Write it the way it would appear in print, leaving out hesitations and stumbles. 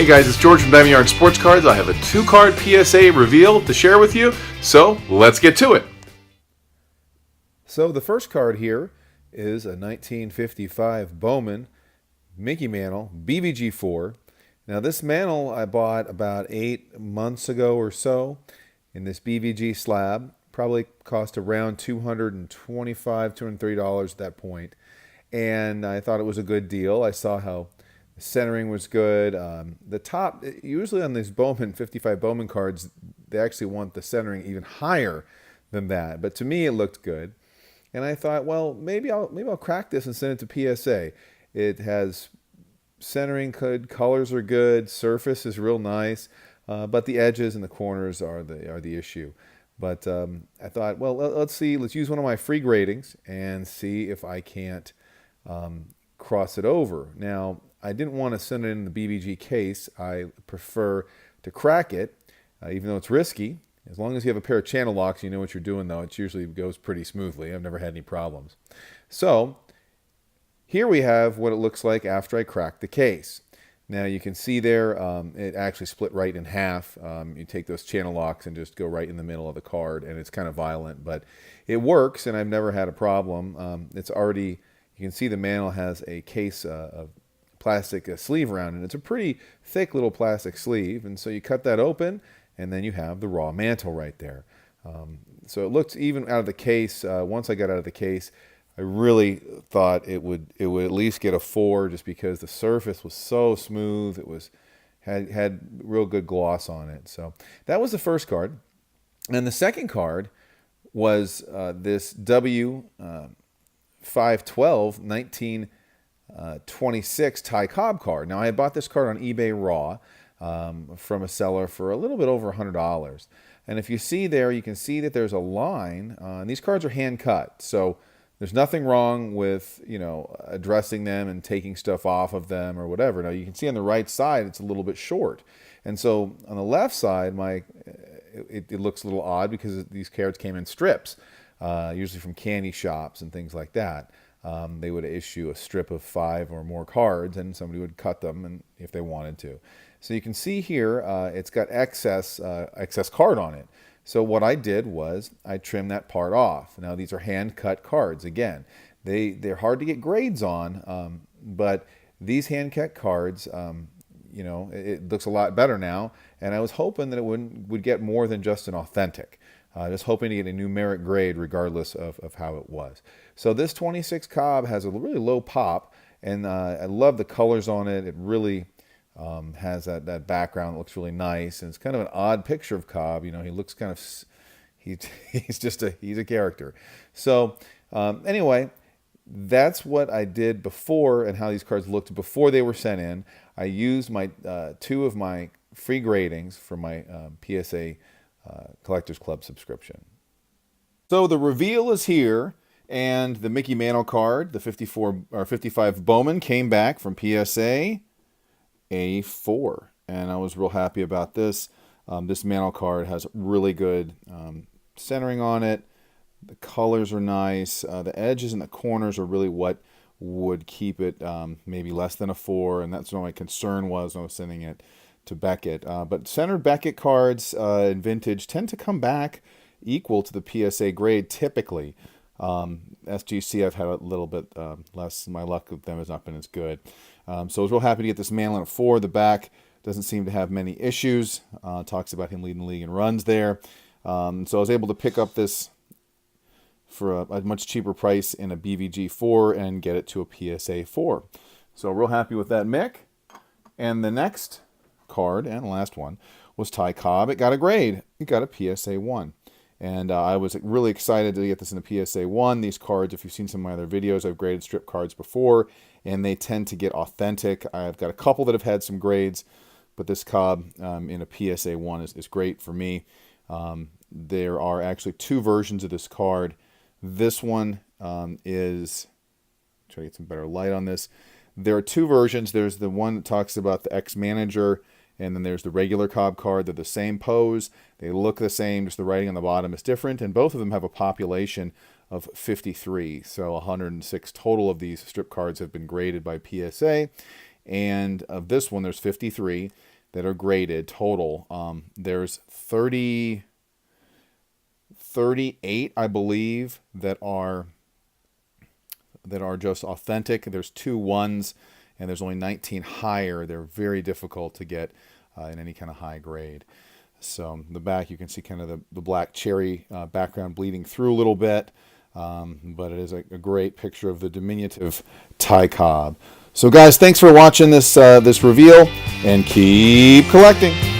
Hey guys, it's George from Diamond Yard Sports Cards. I have a 2-card PSA reveal to share with you, so let's get to it. So the first card here is a 1955 Bowman Mickey Mantle BVG4. Now this Mantle I bought about 8 months ago or so in this BVG slab. Probably cost around $225, $230 at that point. And I thought it was a good deal. I saw how the centering was good. The top, usually on these Bowman 55 Bowman cards, they actually want the centering even higher than that. But to me, it looked good, and I thought, well, maybe I'll crack this and send it to PSA. It has centering good, colors are good, surface is real nice, but the edges and the corners are the issue. But I thought, well, let's use one of my free gradings and see if I can't cross it over. Now, I didn't want to send it in the BVG case. I prefer to crack it, even though it's risky. As long as you have a pair of channel locks, you know what you're doing, though. It usually goes pretty smoothly. I've never had any problems. So here we have what it looks like after I crack the case. Now you can see there, it actually split right in half. You take those channel locks and just go right in the middle of the card, and it's kind of violent, but it works, and I've never had a problem. It's already, you can see the Mantle has a case of plastic sleeve around it. It's a pretty thick little plastic sleeve, and so you cut that open, and then you have the raw Mantle right there. So it looks, even out of the case, once I got out of the case, I really thought it would at least get a 4, just because the surface was so smooth. It had real good gloss on it. So that was the first card. And the second card was this W 512 1926 Ty Cobb card. Now I bought this card on eBay raw from a seller for a little bit over $100. And if you see there, you can see that there's a line. And these cards are hand cut, so there's nothing wrong with, addressing them and taking stuff off of them or whatever. Now you can see on the right side it's a little bit short, and so on the left side, it looks a little odd because these cards came in strips, usually from candy shops and things like that. They would issue a strip of 5 or more cards, and somebody would cut them, and if they wanted to. So you can see here, it's got excess card on it. So what I did was I trimmed that part off. Now these are hand-cut cards. Again, they're hard to get grades on, but these hand-cut cards, it looks a lot better now. And I was hoping that it would get more than just an authentic. Just hoping to get a numeric grade regardless of how it was. So this 26 Cobb has a really low pop, and I love the colors on it. It really has that background that looks really nice, and it's kind of an odd picture of Cobb. He looks kind of, he's a character. So anyway, that's what I did before, and how these cards looked before they were sent in. I used my 2 of my free gradings for my PSA Collectors Club subscription. So the reveal is here, and the Mickey Mantle card, the 55 Bowman, came back from PSA a 4, and I was real happy about this. This Mantle card has really good centering on it. The colors are nice. The edges and the corners are really what would keep it maybe less than a 4, and that's what my concern was when I was sending it to Beckett. But centered Beckett cards in vintage tend to come back equal to the PSA grade typically. SGC, I've had a little bit less. My luck with them has not been as good. So I was real happy to get this Mantle at 4. The back doesn't seem to have many issues. Talks about him leading the league in runs there. So I was able to pick up this for a much cheaper price in a BVG 4 and get it to a PSA 4. So real happy with that Mick. And the next card, and the last one, was Ty Cobb. It got a grade. It got a PSA 1. And I was really excited to get this in a PSA 1. These cards, if you've seen some of my other videos, I've graded strip cards before, and they tend to get authentic. I've got a couple that have had some grades, but this Cobb in a PSA 1 is great for me. There are actually 2 versions of this card. This one is, try to get some better light on this. There are 2 versions. There's the one that talks about the ex-manager, and then there's the regular Cobb card. They're the same pose. They look the same, just the writing on the bottom is different. And both of them have a population of 53. So 106 total of these strip cards have been graded by PSA. and of this one, there's 53 that are graded total. There's 38, I believe, that are just authentic. There's 2 ones, and there's only 19 higher. They're very difficult to get in any kind of high grade. So the back, you can see kind of the black cherry background bleeding through a little bit, but it is a great picture of the diminutive Ty Cobb. So guys, thanks for watching this reveal, and keep collecting.